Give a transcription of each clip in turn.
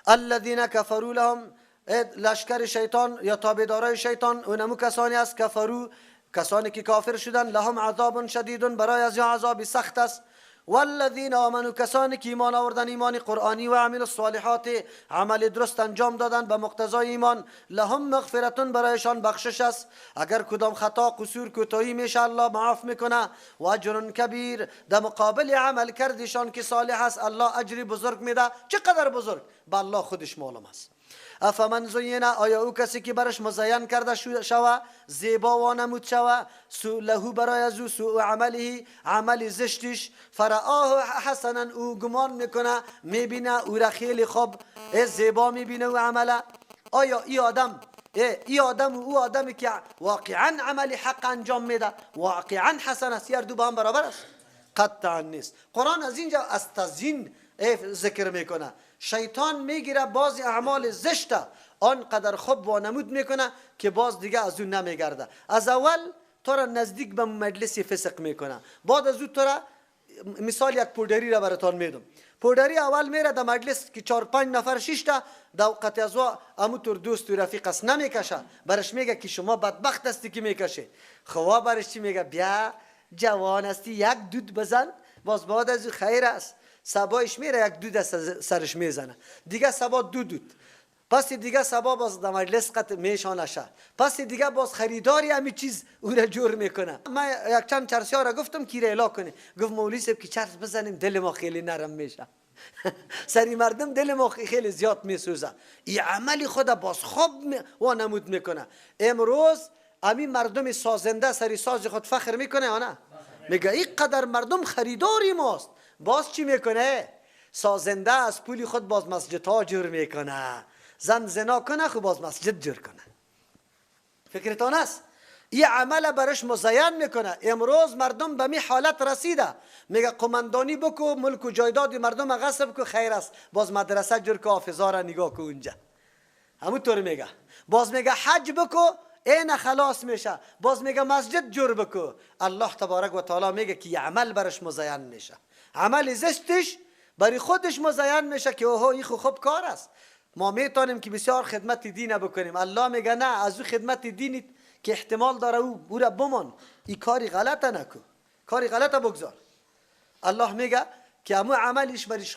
الذين كفروا لهم لشکر شیطان یا تابعدارای شیطان اونمو کسانی است کفرو، کسانی که کافر شدن، لهم عذاب شدید، برای از یا عذاب سخت است. والذین آمنوا، کسانی که ایمان آوردن، ایمان قرآنی، و عمل الصالحات، عمل درست انجام دادن به مقتضای ایمان، لهم مغفرتون، برایشان بخشش است. اگر کدام خطا قصور کوتاهی میشه الله معاف میکنه. و اجر کبیر، در مقابل عمل کردشان که صالح است الله اجری بزرگ میده. چقدر بزرگ؟ به الله خودش معلوم است. افمن زینه، آیا او کسی که برش مزین کرده شوه، زیبا و نمود شوه، لهو برای از او سوء عمله، عمل زشتش، فرآه حسنا، او گمان میکنه میبینه او را خیلی خوب زیبا میبینه او عمله. آیا ای آدم و او آدمی که واقعا عمل حق انجام میده واقعا حسن است، هر دو با هم برابر است؟ قطعا نیست. قرآن از اینجا از تزیین ذکر میکنه. شیطان میگیره بعضی اعمال زشته آنقدر خوب وانمود میکنه که باز دیگه از اون نمیگرده. از اول تو را نزدیک به مجلس فسق میکنه، بعد از اون تو را، مثال یک پودری را براتون میدم. پودری اول میره در مجلس که 4-5 نفر 6 تا دوقت از امو تر دوست و رفیق است نمیکشه، برش میگه که شما بدبخت هستی که میکشه. خوا برش چی میگه؟ بیا جوان هستی یک دود بزن، باز بعد از خیر است. سبایش میره یک دود سرش میزنه، دیگه سبا دود، پس دیگه سبا باز در مجلس قط میشانشه، پس دیگه باز خریداری همی چیز او را جور میکنه. من یک چند چرسی ها را گفتم که ریلا کنه، گفت مولوی صاحب که چرس بزنیم دل ما خیلی نرم میشه. سری مردم دل ما خیلی زیاد میسوزه. این عملی خود باز خوب و نمود میکنه. امروز امی مردم سازنده سری ساز خود فخر میکنه یا نه؟ میگه این قدر مردم خریداری ماست. باز چی میکنه؟ سازنده از پولی خود باز مسجد ها جور میکنه. زن زنا کنه خب باز مسجد جور کنه. فکرتان است؟ این عمل برش مزین میکنه. امروز مردم به می حالت رسیده، میگه قماندانی بکو، ملک و جایداد مردم غصب کو، خیر است. باز مدرسه جور که حافظا را نگاه کو اونجا، همونطور میگه. باز میگه حج بکو، این خلاص میشه. باز میگه مسجد جور بکو. الله تبارک و تعالی میگه که این عمل برش مزین میشه. عمل زشتش برای خودش مزین میشه که اوه این خوب کار است. ما میتونیم که بسیار خدمت دین بکنیم، الله میگه نه، از او خدمت دینی که احتمال داره او را بمان، این کاری غلط نکو، کاری غلط بگذار. الله میگه که امو عملش برش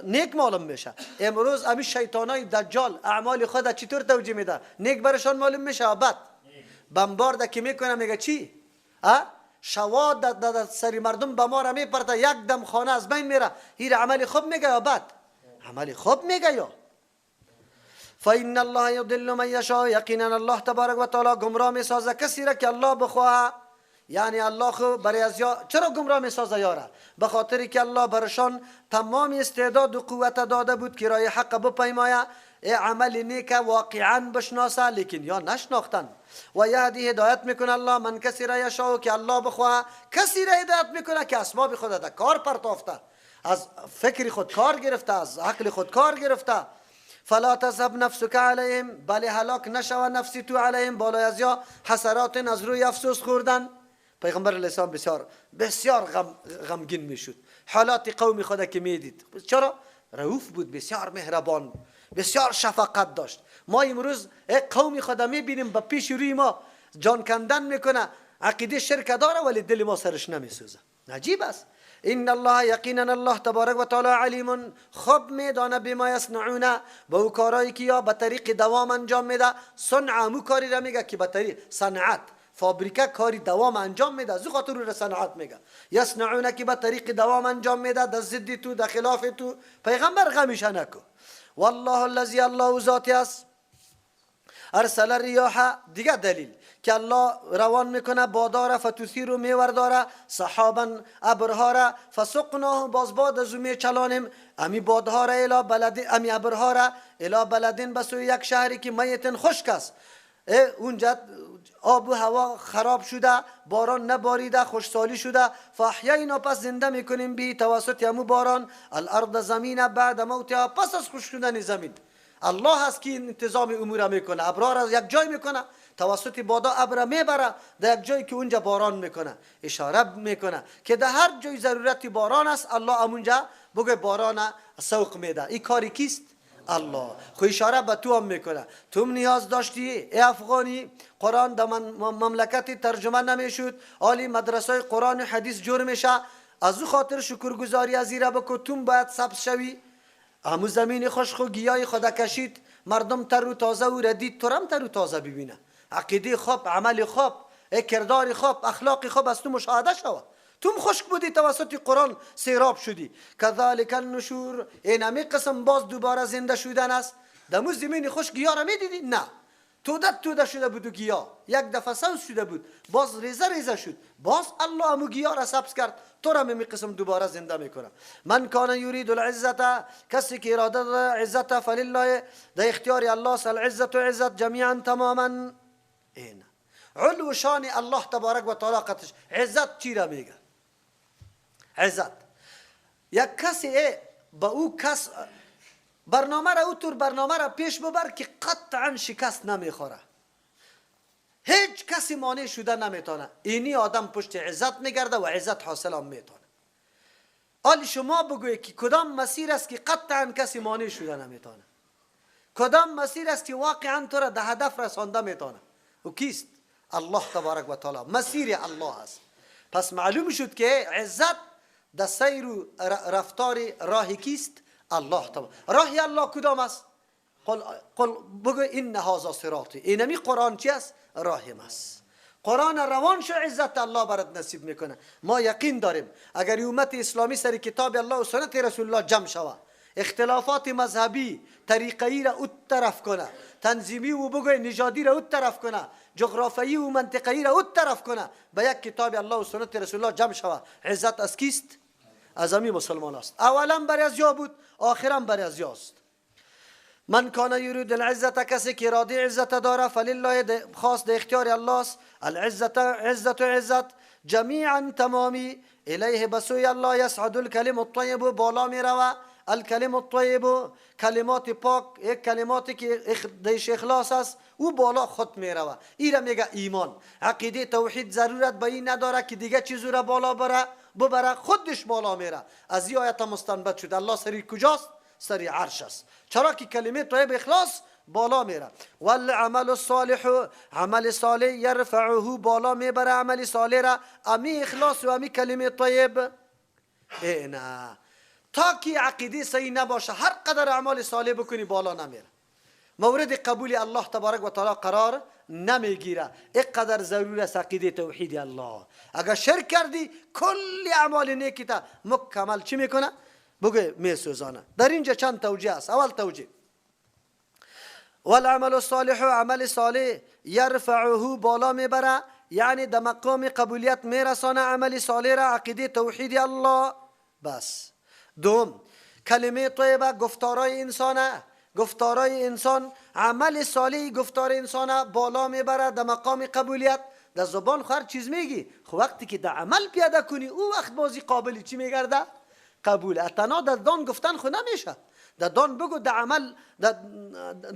نیک معلوم میشه. امروز امی شیطانای دجال اعمال خود چطور توجیه میده؟ نیک برشان معلوم میشه، بد بمبارد که میکنه میگه چی؟ شواد در سری مردم به ما را میپرته، یک دم خانه از بین میره. این عمل خوب میگه یا بد؟ عمل خوب میگه. یا فإن الله يضل من يشاء، یقینا الله تبارک و تعالی گمراه میسازه کسی را که الله بخواه. یعنی الله خو برای از چرا گمراه میسازه یاره؟ به خاطری که الله برشان تمام استعداد و قوت داده بود که راه حق بپیمایه، عمل نیک واقعا بشناسه، لیکن یا نشناختن. و یهدی هدایت میکنه الله من کسی را یشاء، که الله بخواه. کسی را هدایت میکنه که اسباب خود در کار پرتافته، از فکر خود کار گرفته، از عقل خود کار گرفته. فلا تذهب نفسك علیهم، بله هلاک نشوه نفسی تو علیهم، بالای از یا حسرات، از روی افسوس خوردن. پیغمبر علیه السلام بسیار غمگین میشد حالات قوم خود که میدید. چرا؟ رؤوف بود، بسیار مهربان، بسیار شفقت داشت. ما امروز قوم خود میبینیم به پیش روی ما جان کندن میکنه، عقیده شرک داره ولی دل ما سرش نمیسوزه. عجیب است. ان الله، یقینا الله تبارک و تعالی علیم، خب میدانه بما یصنعون، با او کارایی که یا به طریق دوام انجام میده. صنع مو کاری را میگه که به طریق صنعت، فابریکه کاری دوام انجام میده، از خاطر رو صنعت میگه. یصنعون که به طریق دوام انجام میده، در ضد تو، در خلاف تو. پیغمبر غمش نکو. والله الذی، الله ذاتی است، ارسل الریاح، دیگه دلیل که الله روان میکنه باداره، فتثیر و میورداره، صحابا ابرها را، فسقناه، باز باد از میچلانیم امی بادها را الی بلد، امی ابرها را الی بلدین، بسوی یک شهری که میتن خشک است، اونجا آب و هوا خراب شده، باران نباریده، خوشسالی شده. فاحیینا، پس زنده میکنیم بی توسط همو باران، الارض، زمین، بعد موتها، پس از خشک شدن زمین. الله هست که انتظام امور میکنه، ابرها را یک جای میکنه، توسط بادا ابر میبره در یک جایی که اونجا باران میکنه. اشاره میکنه که در هر جای ضرورت باران است، الله امونجا بگه باران سوق میده. این کاری کیست؟ الله. خو اشاره به تو هم میکنه. تو نیاز داشتی ای افغانی قرآن در مملکت ترجمه نمیشد، حالی مدرسه قرآن و حدیث جور میشه، از او خاطر شکرگزاری از ایره بکو، تو باید سبز شوی. همو زمین خشک و گیاه خدا کشید، مردم تر و تازه و ردید، تو هم تر و تازه ببینه. عقیده خوب، عمل خوب، کردار خوب، اخلاق خوب از تو مشاهده شود. تو خشک بودی توسط قرآن سیراب شدی. کذالک النشور، این همی قسم باز دوباره زنده شدن است. دمو زمین خشک گیاه را میدیدی؟ نه، توده شده بود و گیاه یک دفعه سوز شده بود، باز ریزه شد، باز الله همو گیاه را سبز کرد، تو را می قسم دوباره زنده میکنه. من کان یرید العزت، کسی که اراده داره عزت، فلله، در اختیار الله است العزت و عزت جمیعا تماما. این علو شان الله تبارک و تعالی قدش. عزت چی را میگه؟ عزت یک کسی با او کس برنامه را اوتور برنامه را پیش ببر که قطعا شکست نمیخوره، هیچ کسی مانع شده نمیتونه. اینی آدم پشت عزت میگرده و عزت حاصل هم میتونه. حالی شما بگوی که کدام مسیر است که قطعا کسی مانع شده نمیتونه، کدام مسیر است که واقعا تو را به هدف رسانده میتونه، و کیست؟ الله تبارک و تعالی. مسیر الله است. پس معلوم شد که عزت در سیر و رفتار راه کیست؟ الله تعالی. راه الله کدام است؟ قل بگو این هذا صراطی، اینمی قرآن چی است؟ راهم است. قرآن روان شو، عزت الله برات نصیب میکنه. ما یقین داریم اگر امت اسلامی سر کتاب الله و سنت رسول الله جمع شود، اختلافات مذهبی طریقی را اون طرف کنه، تنظیمی و بگوی نژادی را اون طرف کنه، جغرافیایی و منطقه‌ای را اون طرف کنه، به یک کتاب الله و سنت رسول الله جمع شود، عزت از کیست؟ از همین مسلمان است. اولا برای از یا بود، آخرا برای از یاست. من کان یرید العزت، کسی که اراده عزت داره، فلله، خاص در اختیار الله است العزت، عزت و عزت جمیعا تمامی، الیه بسوی الله یصعد الکلم الطیب، بالا می روه الکلم الطیب، کلمات پاک، یک کلماتی که دیش اخلاص است او بالا خود می روه. این را میگه ایمان. عقیده توحید ضرورت به این نداره که دیگه چیزو را بالا ببره، خودش بالا میره. از این آیت مستنبط شد الله سری کجاست؟ سری عرش است. چرا که کلمه طیب اخلاص بالا میره. والعمل الصالح، عمل صالح یرفعه، بالا میبره عمل صالح را، امی اخلاص و امی کلمه طیب. نه، تا که عقیده صحیح نباشه هر قدر اعمال صالح بکنی بالا نمیره، مورد قبول الله تبارک و تعالی قرار نمیگیره. اینقدر ضرور است عقیده توحید الله. اگر شرک کردی کل اعمال نیکی تا مکمل چی میکنه؟ بگه میسوزانه. در اینجا چند توجیه است. اول توجیه، والعمل الصالح، عمل صالح یرفعه، بالا میبره، یعنی در مقام قبولیت میرسانه عمل صالح را، عقیده توحید الله. بس. دوم، کلمه طیبه گفتارای انسانه، گفتارای انسان، عمل صالح گفتار انسان بالا میبره در مقام قبولیت. در زبان هر چیز میگی، خب وقتی که در عمل پیاده کنی او وقت بازی قابلی چی میگرده؟ قبول. اتنا در دان گفتن خود نمیشه، در دان بگو، در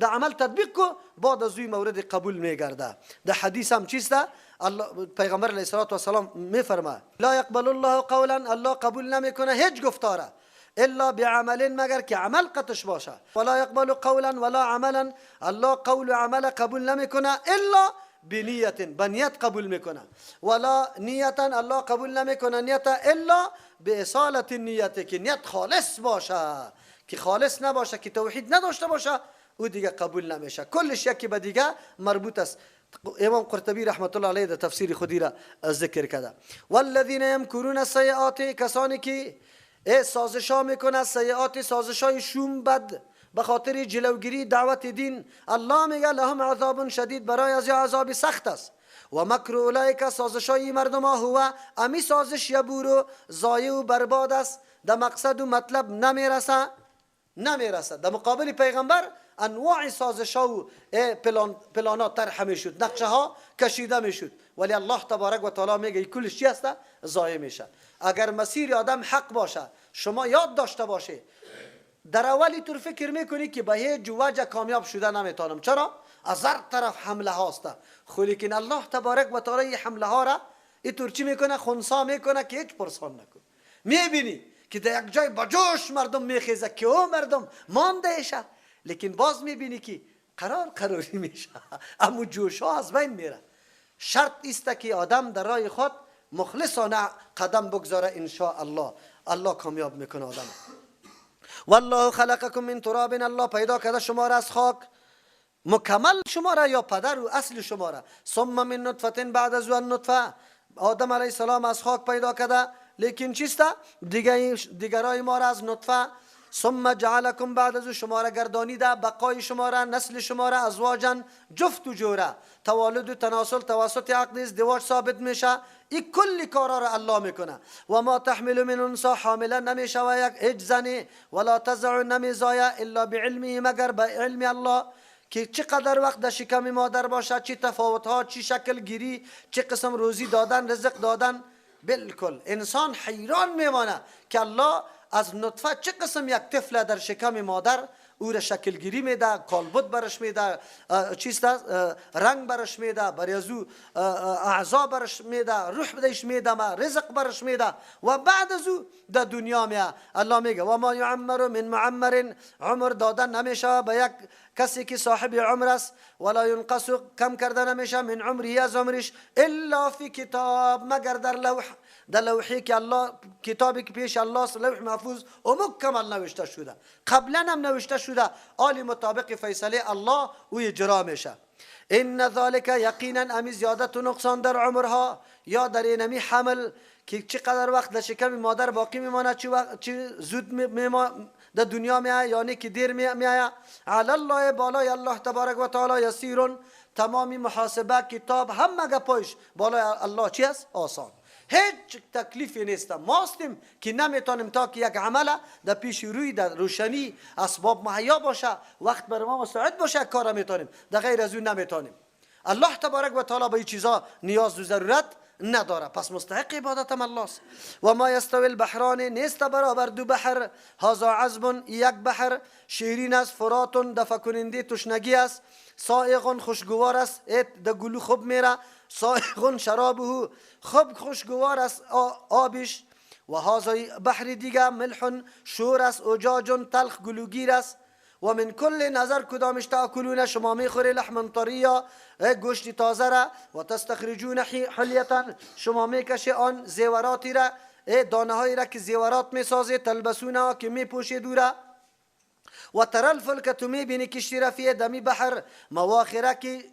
عمل تطبیق کو، بعد از اوی مورد قبول میگرده. در حدیث هم چیسته؟ الله پیغمبر علیه الصلاه و السلام میفرماید لا یقبل الله قولا، الله قبول نمیکنه هیچ گفتاره الا بعمل، مگر که عمل قطش باشه. ولا یقبل قولا ولا عملا، الله قول و عمل قبول نمیکنه الا بنیت، بنیت قبول میکنه. ولا نیتا، الله قبول نمیکنه نیت الا باصالت نیت، که نیت خالص باشه. که خالص نباشه، که توحید نداشته باشه، او دیگه قبول نمیشه. کلش یکی به دیگه مربوط است. امام قرطبی رحمت الله علیه در تفسیر خودی را ذکر کرده. والذین یمکرون السیئات، کسانی که سازشا میکنه سیئات، سازشای شوم بد به خاطر جلوگیری دعوت دین، الله میگه لهم عذاب شدید، برای از عذاب سخت است. و مکر اولئک، سازشای مردم ها، هو امی سازش یبورو، ضایع و برباد است، در مقصد و مطلب نمیرسه. در مقابل پیغمبر انواع سازش‌ها و پلانات طرح میشد، نقشه ها کشیده میشد، ولی الله تبارک و تعالی میگه کلش چی است؟ ضایع میشه. اگر مسیر آدم حق باشه، شما یاد داشته باشه در اولی طور فکر میکنی که به هیچ وجه کامیاب شده نمیتونم، چرا؟ از هر طرف حمله هاست. خب لیکن الله تبارک و تعالی حمله ها را اینطور چی میکنه؟ خنثی میکنه که هیچ پرسان نکن. میبینی که در یک جای با جوش مردم میخیزه که او مردم مانده ایشه، لیکن باز میبینی که قراری میشه، اما جوش ها از بین میره. شرط است که آدم در راه خود مخلصانه قدم بگذاره، ان شاء الله الله کامیاب میکنه آدم. والله خلقکم من تراب، الله پیدا کرده شما را از خاک، مکمل شما را یا پدر و اصل شما را. ثم من نطفه، بعد از اون نطفه آدم علیه السلام از خاک پیدا کرده، لیکن چیست دیگرای ما را از نطفه. ثم جعلکم، بعد از شما را گردانیده، بقای شما را، نسل شما را، ازواجا، جفت و جوره، توالد و تناسل توسط عقد ازدواج ثابت میشه. این کلی کارا را الله میکنه. و ما تحمل من انثى، حامله نمیشه و یک هیچ زنی، ولا تضع نمیزایه الا بعلمه، مگر به علم الله، که چقدر وقت در شکم مادر باشه، چه تفاوت ها، چه شکل گیری، چه قسم روزی دادن، رزق دادن. بالکل انسان حیران میمانه که الله از نطفه چه قسم یک طفل در شکم مادر او را شکل گیری میده، کالبد برش میده، چیست رنگ برش میده، برای از او اعضا برش میده، روح بدهش میده، رزق برش میده، و بعد از او در دنیا میه. الله میگه و ما یعمر من معمر، عمر دادن نمیشه به یک کسی که صاحب عمر است، ولا ينقص، کم کرده نمیشه، من عمره، از عمرش، الا فی کتاب، مگر در لوح، در لوحی که الله، کتابی که پیش الله لوح محفوظ و مکمل نوشته شده، قبلا هم نوشته شده، آلی مطابق فیصله الله و اجرا میشه. ان ذالک، یقینا امی زیادت و نقصان در عمرها، یا در اینمی حمل که چقدر وقت در شکم مادر باقی میمانه، چه زود در دنیا میآید یعنی که دیر میآید. علی الله، بالای الله تبارک و تعالی، یسیر، تمامی محاسبه کتاب هم مگه پایش بالای الله چی است؟ آسان، هیچ تکلیفی نیست. ما هستیم که نمیتونیم تا که یک عمله در پیش روی، در روشنی اسباب مهیا باشه، وقت بر ما مستعد باشه، کار میتونیم، در غیر از اون نمیتونیم. الله تبارک و تعالی به این چیزا نیاز و ضرورت نداره، پس مستحق عبادت هم الله است. و ما یستوی البحران، نیست برابر دو بحر، هذا عذب، یک بحر شیرین است، فرات دفع کننده تشنگی است، سائغ خوشگوار است، در گلو خوب میره، سائغ شرابه، خوب خوشگوار است آبش. و هذا بحر دیگه ملح شور است، اجاج تلخ گلوگیر است. و من کل نظر کدامش تاکلون، شما میخوری، لحم طریا، گوشت تازه را، و تستخرجون حلیتا، شما میکشی آن زیوراتی را، دانه هایی را که زیورات میسازه، تلبسونه که میپوشی دورا. و ترى الفلك، تو میبینی کشتی را، فی دمی بحر، مواخره که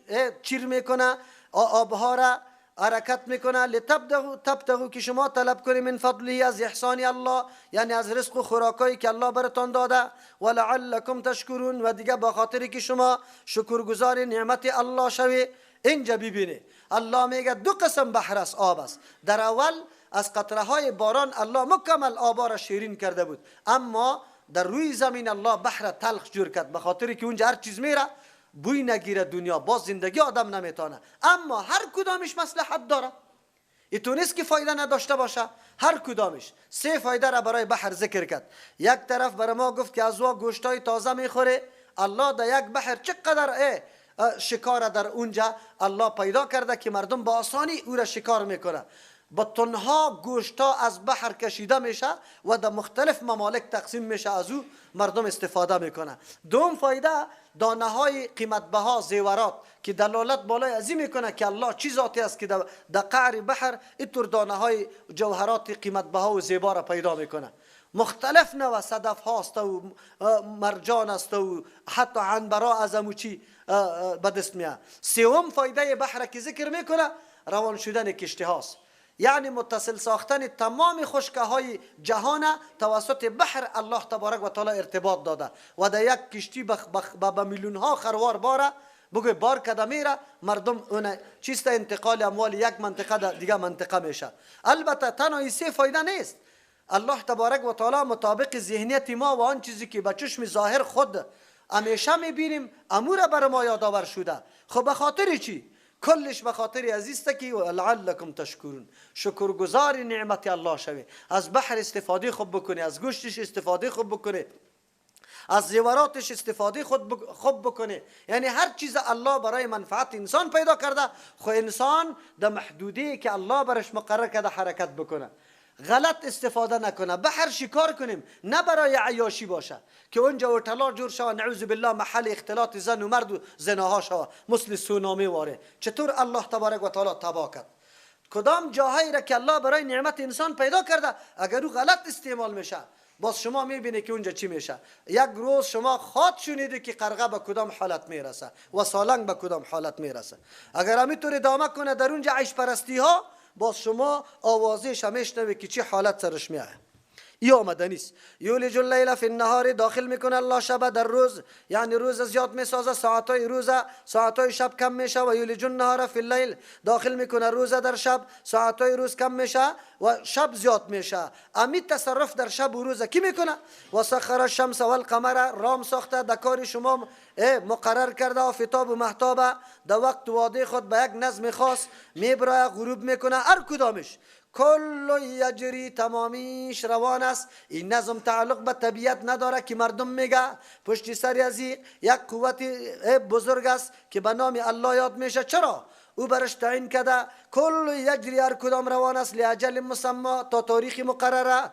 چیر میکنه آبها را، حرکت میکنه، لتبتغوا، که شما طلب کنی، من فضله، از احسان الله، یعنی از رزق و خوراکایی که الله براتون داده، ولعلکم تشکرون، و دیگه با خاطری که شما شکرگزار نعمت الله شوی. اینجا ببینی الله میگه دو قسم بحر است، آب است. در اول از قطره های باران الله مکمل آبا را شیرین کرده بود، اما در روی زمین الله بحر تلخ جور کرد، به خاطری که اونجا هر چیز میره بوی نگیره دنیا، باز زندگی آدم نمیتونه. اما هر کدامش مصلحت داره، ایتو نیست که فایده نداشته باشه، هر کدامش. سه فایده را برای بحر ذکر کرد. یک طرف برای ما گفت که از وا گوشتای تازه میخوره. الله در یک بحر چقدر شکار در اونجا الله پیدا کرده که مردم با آسانی او را شکار میکنه. با تنها گوشتا از بحر کشیده میشه و در مختلف ممالک تقسیم میشه، از او مردم استفاده میکنه. دوم فایده، دانه های قیمت بها، زیورات، که دلالت بالای ازی میکنه که الله چی ذاتی است که در قعر بحر اینطور دانه های جوهرات قیمت بها و زیبا را پیدا میکنه. مختلف نوع صدف هاست و مرجان است و حتی عنبرا از اموچی به دست میاد. سوم فایده بحر که ذکر میکنه روان شدن کشتی هاست، یعنی متصل ساختن تمام خشکه های جهان توسط بحر الله تبارک و تعالی ارتباط داده و در یک کشتی به میلیون ها خروار باره بگوی بار کده میره، مردم اون چیست انتقال اموال یک منطقه دیگه منطقه میشه. البته تنها این سه فایده نیست. الله تبارک و تعالی مطابق ذهنیت ما و آن چیزی که به چشم ظاهر خود همیشه میبینیم امور بر ما یادآور شده. خب به خاطر چی؟ کلش به خاطر عزیزته که لعلکم تشکرون، شکرگزار نعمت الله شوی. از بحر استفاده خوب بکنی، از گوشتش استفاده خوب بکنی، از زیوراتش استفاده خوب بکنی. یعنی هر چیز الله برای منفعت انسان پیدا کرده، خو انسان در محدودی که الله برش مقرر کرده حرکت بکنه. غلط استفاده نکنه. به هر شکار کنیم، نه برای عیاشی باشه که اونجا هتل‌ها جور شوه نعوذ بالله محل اختلاط زن و مرد و زناها شوه مثل سونامی واره. چطور الله تبارک و تعالی تباه کرد؟ کدام جاهایی را که الله برای نعمت انسان پیدا کرده اگر او غلط استعمال میشه باز شما میبینی که اونجا چی میشه. یک روز شما خاط شنیده که قرغه به کدام حالت میرسه و سالنگ به کدام حالت میرسه. اگر همینطور ادامه کنه در اونجا عیش پرستی ها باز شما آوازش میشنوی که چی حالت سرش میاد. این آمده نیست. یولج اللیل فی النهار، داخل میکنه الله شب در روز، یعنی روز زیاد میسازه، ساعتای روز ساعتای شب کم میشه. و یولج النهار فی اللیل، داخل میکنه روز در شب، ساعتای روز کم میشه و شب زیاد میشه. امید تصرف در شب و روز کی میکنه؟ و سخر الشمس و القمر، رام ساخته در کار شما مقرر کرده آفتاب و مهتاب در وقت واده خود به یک نظم خاص میبرای غروب میکنه. هر کدامش کل یجری، تمامیش روان است. این نظم تعلق به طبیعت نداره که مردم میگه. پشت سر از یک قوت بزرگ است که به نام الله یاد میشه. چرا؟ او برش تعیین کرده کل یجری، هر کدام روان است، لاجل مسمى، تا تاریخ مقرره.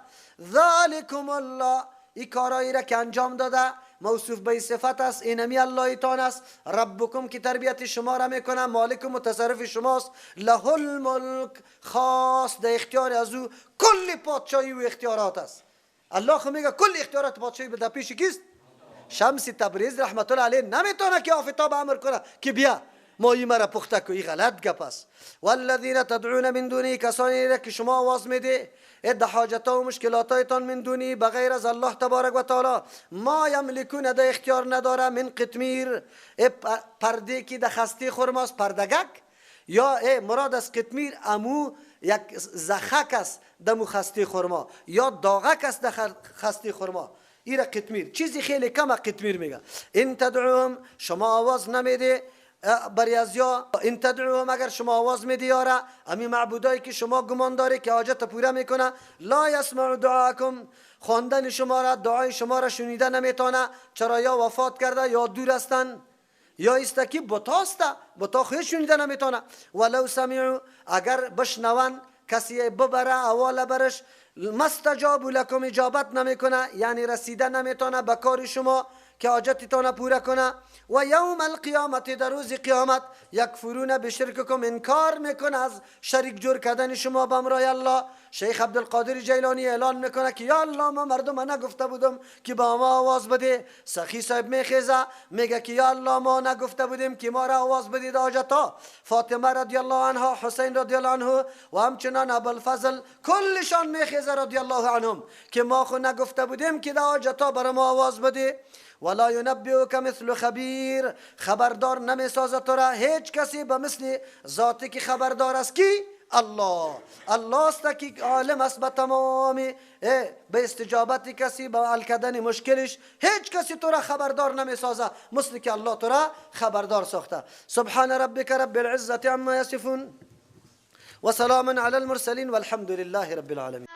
ذالکم الله، این کارایی را که انجام داده موصوف به صفت است، اینمی الله تان است. ربکم که تربیت شما را میکنه، مالک و متصرف شماست. له الملک، خاص در اختیار از او کل پادشاهی و اختیارات است. الله خو میگه کل اختیارات پادشاهی به پیش کیست؟ شمس تبریز رحمت الله علیه نمیتونه که آفتاب امر کنه که بیا ماهی مرا پخته کو. این غلط گپ است. والذین تدعون من دونه، کسانی را که شما آواز میده اد حاجتا و مشکلاتایتان من دونی بغیر از الله تبارک و تعالی، ما یملکون، ده اختیار نداره، من قطمیر، پرده که ده خسته خرماست، پردگک، یا مراد از قطمیر امو یک زخک است دمو خسته خرما، یا داغک است ده خسته خرما. ایره قطمیر، چیزی خیلی کم قطمیر میگه. این تدعوهم، شما آواز نمیده بریازیا، این تدعوهم، اگر شما آواز میدی یاره امی معبودایی که شما گمان داری که حاجت پوره میکنه، لا یسمع دعاکم، خواندن شما را، دعای شما را شنیده نمیتونه. چرا؟ یا وفات کرده یا دور هستن یا استکی بتاسته، بتا خیلی شنیده نمیتونه. ولو سمعوا، اگر بشنون کسی ببره اول برش، مستجاب لکم، اجابت نمیکنه، یعنی رسیده نمیتونه به کار شما که حاجتتان پوره کنه. و یوم القیامت، در روز قیامت، یکفرون بشرککم، انکار میکنه از شریک جور کردن شما به امرای الله. شیخ عبدالقادر جیلانی اعلان میکنه که یا الله ما مردم نگفته بودم که با ما آواز بده. سخی صاحب میخیزه میگه که یا الله ما نگفته بودیم که ما را آواز بدید حاجتا. فاطمه رضی الله عنها، حسین رضی الله عنه و همچنان ابوالفضل کلشان میخیزه رضی الله عنهم که ما خود نگفته بودیم که در حاجتا برای ما آواز بده. ولا ينبئك مثل خبیر، خبردار نمیسازه تو را هیچ کسی به مثل ذاتی که خبردار است. کی؟ الله. الله است که عالم است به تمام به استجابت کسی، به حل کردن مشکلش. هیچ کسی تو را خبردار نمیسازه مثل که الله تو را خبردار ساخته. سبحان ربک رب العزة عما یصفون و سلام علی المرسلین والحمد لله رب العالمین.